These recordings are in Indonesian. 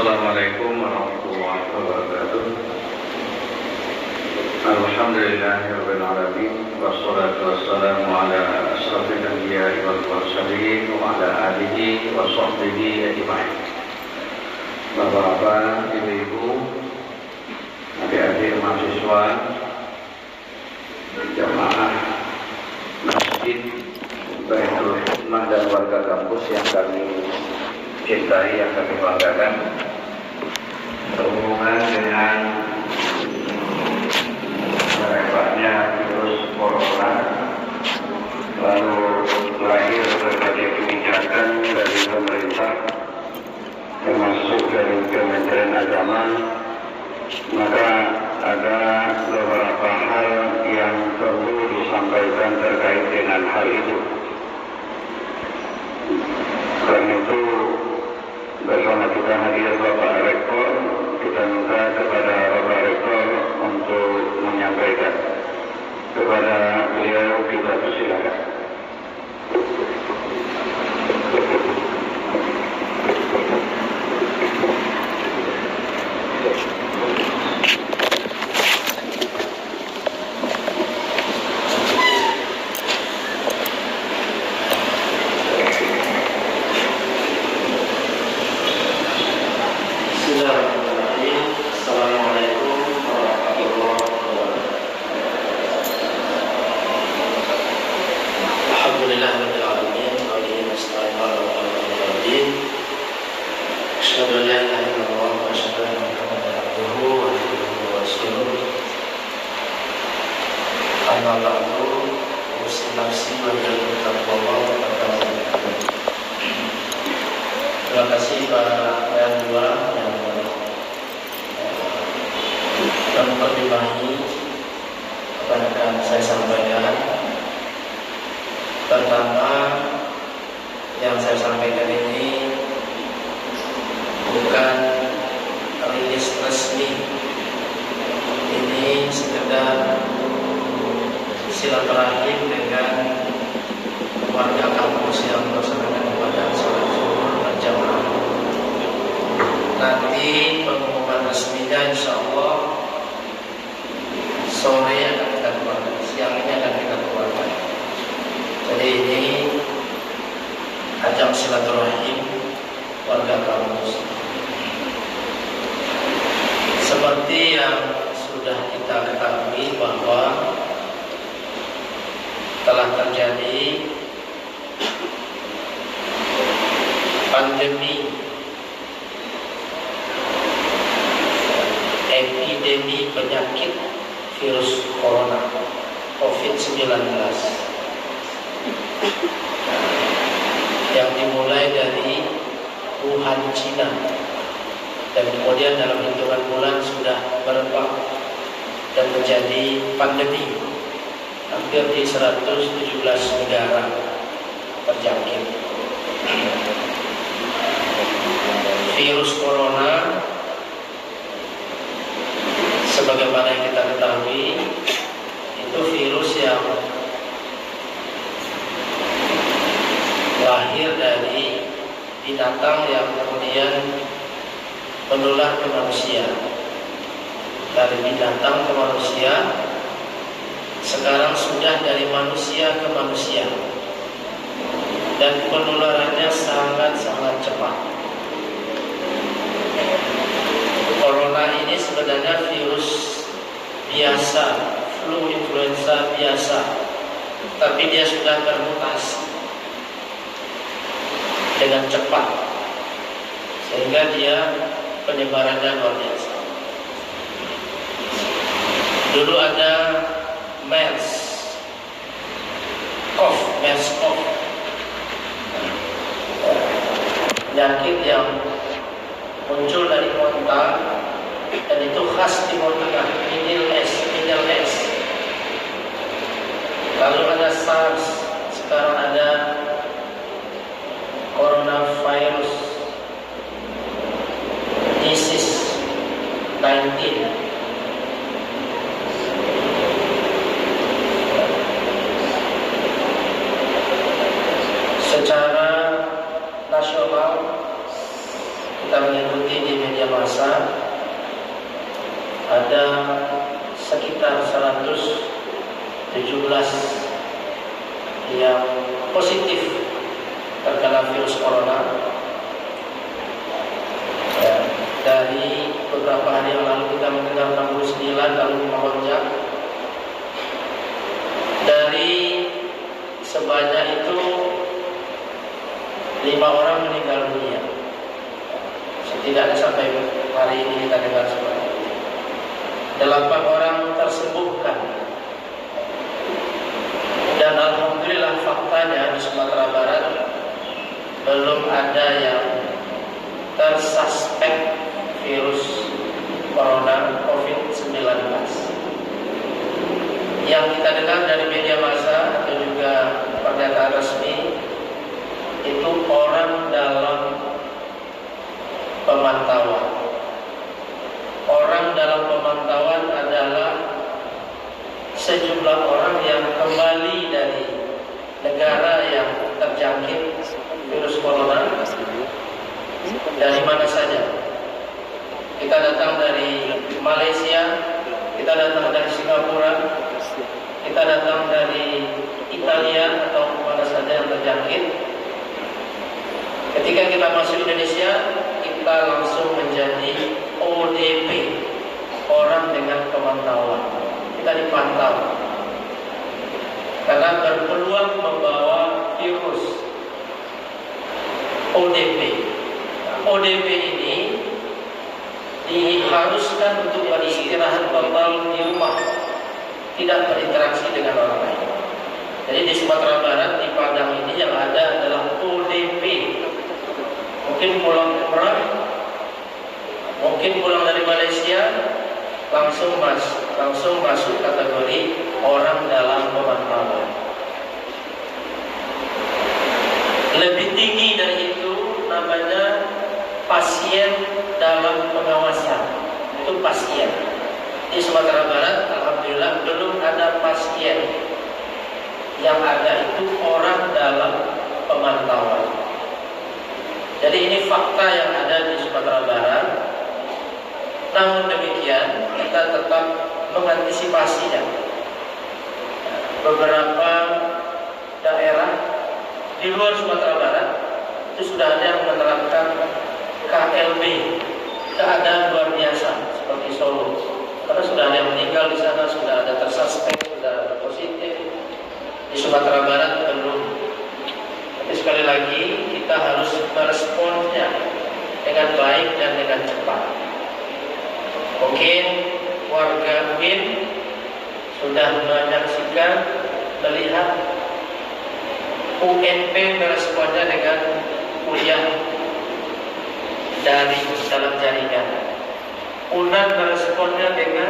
Assalamualaikum warahmatullahi wabarakatuh. Alhamdulillahirabbil alamin wassalatu wassalamu ala asyrafil anbiya'i wal mursalin wa ala alihi wa sahbihi ajma'in. Bapak-bapak, ibu-ibu, adik-adik mahasiswa, jamaah masjid Baitul Hikmah dan warga kampus yang kami cintai, yang kami banggakan, berhubungan dengan merebaknya virus corona, lalu lahir berbagai kebijakan dari pemerintah, termasuk dari Kementerian Agama, maka ada beberapa hal yang perlu disampaikan terkait dengan hal itu. Karena itu bersama kita hadir Bapak Rektor, kita minta kepada Bapak Rektor untuk menyampaikan. Kepada beliau kita persilakan. Terima kasih Pak Yang mempertimbangkan apa yang akan saya sampaikan. Pertama, yang saya sampaikan ini bukan rilis resmi, ini sekedar silaturahim dengan warga kampus yang melaksanakan ibadah salat zuhur berjamaah. Nanti pengumuman resminya insya Allah sore akan kita keluarkan, siang ini akan kita keluarkan. Jadi ini ajang silaturahim warga kampus. Seperti yang sudah kita ketahui bahwa telah terjadi pandemi, epidemi penyakit virus corona COVID-19 yang dimulai dari Wuhan, Cina, dan kemudian dalam hitungan bulan sudah merebak dan menjadi pandemi. Hampir di 117 negara terjangkit. Virus corona sebagaimana yang kita ketahui itu virus yang lahir dari binatang yang kemudian menular ke manusia. Dari binatang ke manusia, sekarang sudah dari manusia ke manusia, dan penularannya sangat-sangat cepat. Corona ini sebenarnya virus biasa, flu influenza biasa, tapi dia sudah termutasi dengan cepat, sehingga dia penyebarannya luar biasa. Dulu ada MERS CoV, penyakit yang muncul dari kontak dan itu khas Timur Tengah, Middle East. Lalu ada SARS, sekarang ada coronavirus disease 19. Secara nasional kita mengikuti di media massa ada sekitar 117 yang positif terkena virus corona. Ya, dari beberapa hari yang lalu kita mendengar 69 lalu melonjak. Dari sebanyak itu 5 orang meninggal dunia. Setidaknya sampai hari ini kita dengar sebanyak itu. 8 orang tersembuhkan. Dan alhamdulillah faktanya di Sumatera Barat belum ada yang tersuspek virus corona COVID-19. Yang kita dengar dari media massa atau juga pernyataan resmi itu orang dalam pemantauan. Orang dalam pemantauan adalah sejumlah orang yang kembali dari negara yang terjangkit virus corona. Dari mana saja? Kita datang dari Malaysia, kita datang dari Singapura, kita datang dari Italia atau mana saja yang terjangkit. Ketika kita masuk Indonesia, kita langsung menjadi ODP, orang dengan pemantauan. Kita dipantau karena berpeluang membawa virus ODP. ODP ini diharuskan untuk beristirahat total di rumah, tidak berinteraksi dengan orang lain. Jadi di Sumatera Barat, di Padang ini yang ada adalah ODP. Mungkin pulang umrah, mungkin pulang dari Malaysia, langsung masuk kategori orang dalam pemantauan. Lebih tinggi dari itu namanya pasien dalam pengawasan. Itu pasien. Di Sumatera Barat alhamdulillah belum ada pasien. Yang ada itu orang dalam pemantauan. Jadi ini fakta yang ada di Sumatera Barat. Namun demikian kita tetap mengantisipasinya. Beberapa daerah di luar Sumatera Barat itu sudah ada yang menerapkan KLB, keadaan luar biasa, seperti Solo. Karena sudah ada yang meninggal di sana, sudah ada tersuspek, sudah ada positif. Di Sumatera Barat belum. Tapi sekali lagi kita harus meresponnya dengan baik dan dengan cepat. Mungkin warga UIN sudah menyaksikan, melihat UNP meresponnya dengan kuliah dari dalam jaringan. UNAN meresponnya dengan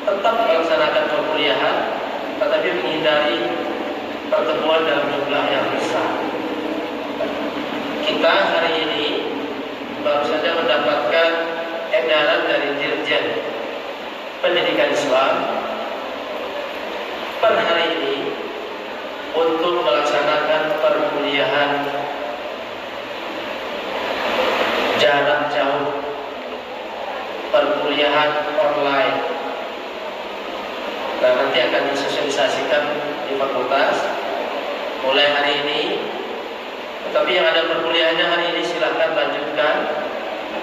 tetap melaksanakan perkuliahan, tetapi menghindari pertemuan dalam jumlah yang besar. Kita hari ini baru saja mendapatkan edaran dari Dirjen Pendidikan Islam per hari ini untuk melaksanakan perkuliahan jarak jauh, perkuliahan online. Nah, nanti akan disosialisasikan di fakultas mulai hari ini. Tetapi yang ada perkuliahannya hari ini silakan lanjutkan.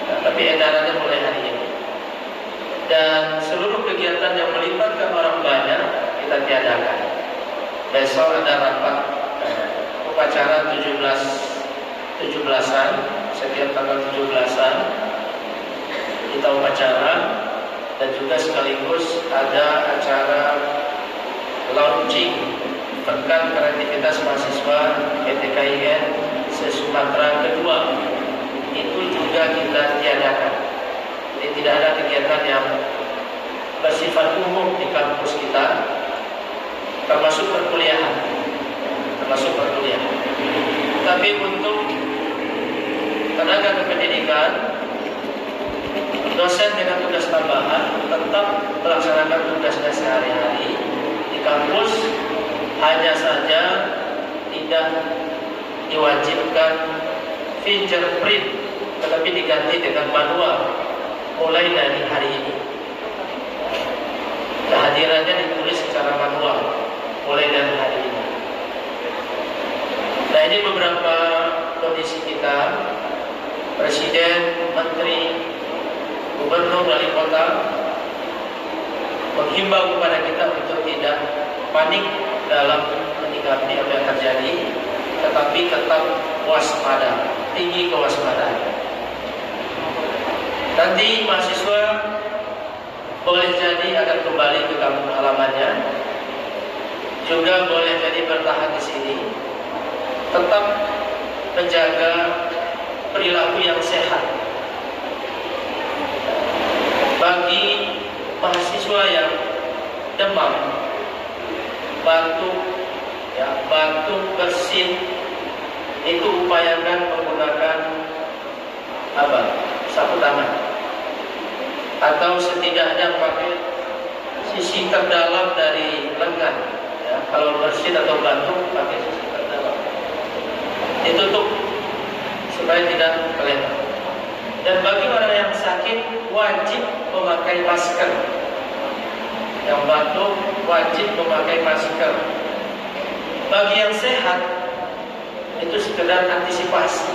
Nah, tapi edarannya mulai hari ini. Dan seluruh kegiatan yang melibatkan orang banyak kita tiadakan. Besok ada rapat upacara 17-an, setiap tanggal 17-an kita upacara, dan juga sekaligus ada acara launching Pekan Kreativitas Mahasiswa PTKIN se-Sumatera kedua. Itu juga kita tiadakan. Jadi tidak ada kegiatan yang bersifat umum di kampus kita, termasuk perkuliahan. Tapi untuk tenaga kependidikan, dosen dengan tugas tambahan tetap melaksanakan tugasnya sehari-hari di kampus, hanya saja tidak diwajibkan fingerprint tetapi diganti dengan manual mulai dari hari ini. Kehadirannya ditulis secara manual mulai dari hari ini. Nah, ini beberapa kondisi kita. Presiden, Menteri, Gubernur, Wali Kota menghimbau kepada kita untuk tidak panik dalam menyikapi apa yang terjadi, tetapi tetap waspada, tinggi kewaspadaan. Nanti mahasiswa boleh jadi akan kembali ke kampung halamannya, juga boleh jadi bertahan di sini, tetap menjaga perilaku yang sehat. Bagi mahasiswa yang demam, batuk, bersin, itu upayakan menggunakan sapu tangan, atau setidaknya pakai sisi terdalam dari lengan. Ya, kalau bersin atau batuk pakai sisi terdalam, ditutup supaya tidak kelihatan. Dan bagi orang yang sakit wajib memakai masker. Yang batuk wajib memakai masker. Bagi yang sehat itu sekedar antisipasi.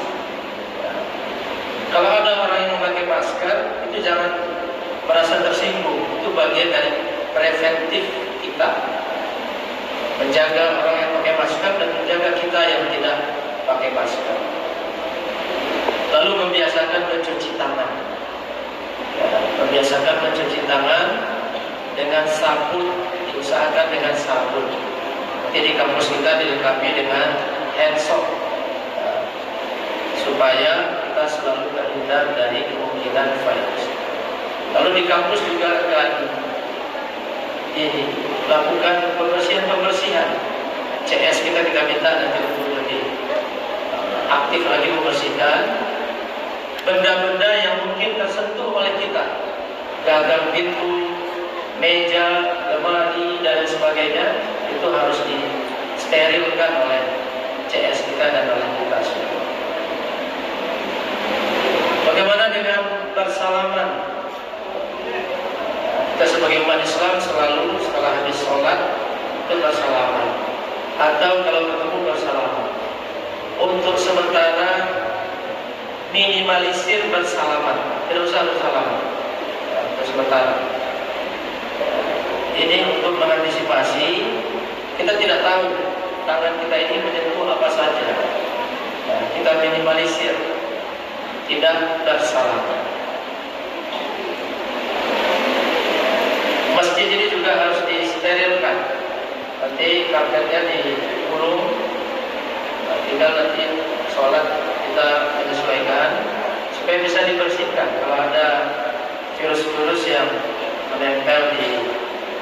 Kalau ada orang yang memakai masker, itu jangan merasa tersinggung. Itu bagian dari preventif kita, menjaga orang yang pakai masker dan menjaga kita yang tidak pakai masker. Lalu membiasakan mencuci tangan. Membiasakan mencuci tangan dengan sabun, diusahakan dengan sabun. Nanti di kampus kita dilengkapi dengan hand soap, supaya kita selalu terhindar dari kemungkinan virus. Lalu di kampus juga akan dilakukan pembersihan. CS kita minta nanti untuk lebih aktif lagi membersihkan benda-benda yang mungkin tersentuh oleh kita, gagang pintu, meja, lemari, dan sebagainya, itu harus disterilkan oleh CS kita dan oleh kita semua. Bagaimana dengan bersalaman? Kita sebagai umat Islam selalu setelah habis sholat itu bersalaman, atau kalau ketemu bersalaman. Untuk sementara minimalisir bersalaman, tidak usah bersalaman untuk sementara. Ini untuk mengantisipasi, kita tidak tahu tangan kita ini menyentuh apa saja. Kita minimalisir, tidak bersalaman. Masjid ini juga harus disterilkan. Nanti karpetnya digulung, tinggal nanti sholat kita menyesuaikan supaya bisa dibersihkan. Kalau ada virus-virus yang menempel di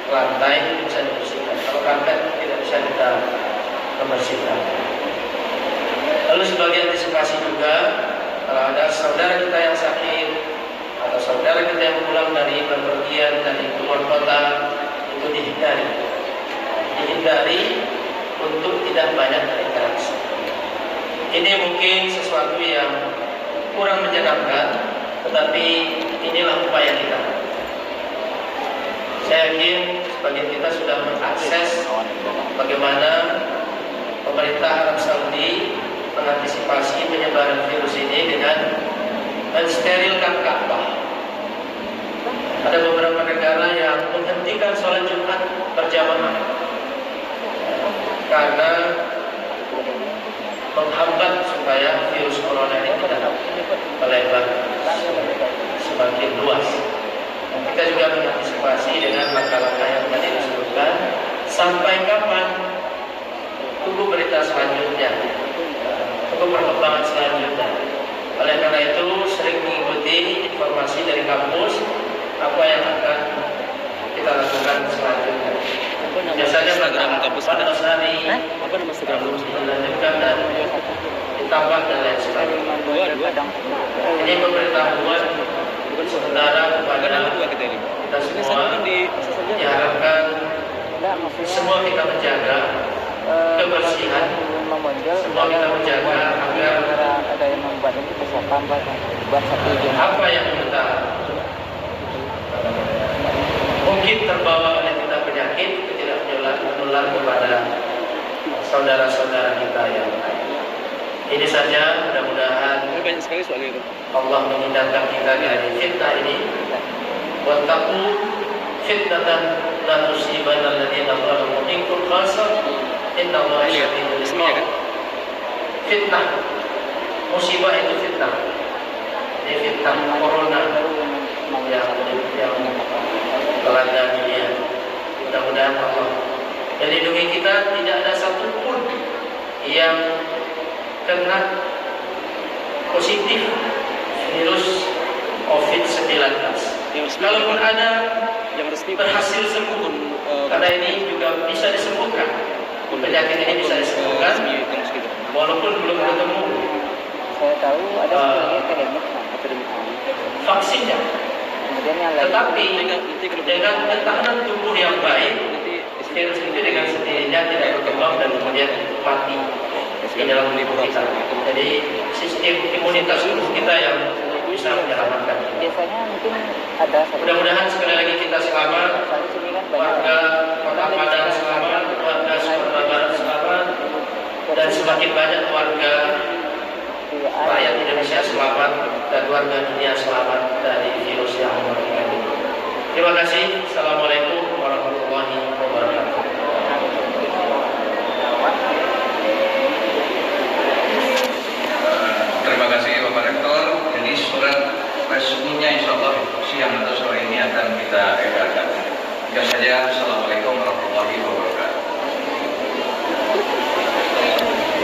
lantai itu bisa dibersihkan. Kalau karpet tidak bisa kita membersihkan. Lalu sebagai antisipasi juga, kalau ada saudara kita yang sakit atau saudara kita yang pulang dari bepergian dari keluar kota, itu dihindari untuk tidak banyak berinteraksi. Ini mungkin sesuatu yang kurang menyenangkan, tetapi inilah upaya kita. Saya yakin sebagian kita sudah mengakses bagaimana pemerintah Arab Saudi mengantisipasi penyebaran virus ini dengan mensterilkan Ka'bah. Ada beberapa negara yang menghentikan sholat Jumat berjamaah karena menghambat supaya virus corona ini tidak melebar semakin luas. Kita juga mengantisipasi dengan langkah-langkah yang tadi disebutkan. Sampai kapan? Tunggu berita selanjutnya, tunggu perkembangan selanjutnya. Oleh karena itu sering mengikuti informasi dari kampus apa yang akan kita lakukan selanjutnya. Biasanya pada hari dilanjutkan dan ditambah dan lain sebagainya. Ini pemberitahuan sementara kepada kita semua, diharapkan semua kita menjaga kebersihan, semua kita menjaga agar obat itu bisa tambah buat 1 jam. Apa yang kita mungkin terbawa oleh kita penyakit itu tidak menular kepada saudara-saudara kita yang lain. Ini saja, mudah-mudahan banyak sekali soalnya itu. Allah menghindarkan kita dari fitnah ini. Wattaqu fitnatan la tusibanna alladziina zalamu minkum khassah. Innallaha syadidul iqab. Fitnah, musibah itu fitnah. Ini fitnah corona yang melanda dunia. Mudah-mudahan Allah melindungi kita, tidak ada satupun yang kena positif virus COVID-19. Kalaupun ada yang resmi berhasil sembuh, karena ini juga bisa disembuhkan. Penyakit ini bisa disembuhkan, walaupun belum ketemu Saya tahu ada sebagai akademik vaksinnya. Kemudian yang lain Tetapi dengan ketahanan tubuh yang baik, virus itu dengan sendirinya tidak berkembang dan kemudian mati di dalam tubuh kita. Jadi sistem imunitas tubuh kita yang bisa menyelamatkan. biasanya mungkin ada Mudah-mudahan sekali lagi kita selamat, Soalnya sini kan banyak warga Kota Padang selamat, warga Sumatera Barat selamat, dan semakin banyak warga rakyat Indonesia selamat dan warga dunia selamat dari virus yang mematikan ini. Terima kasih. Assalamualaikum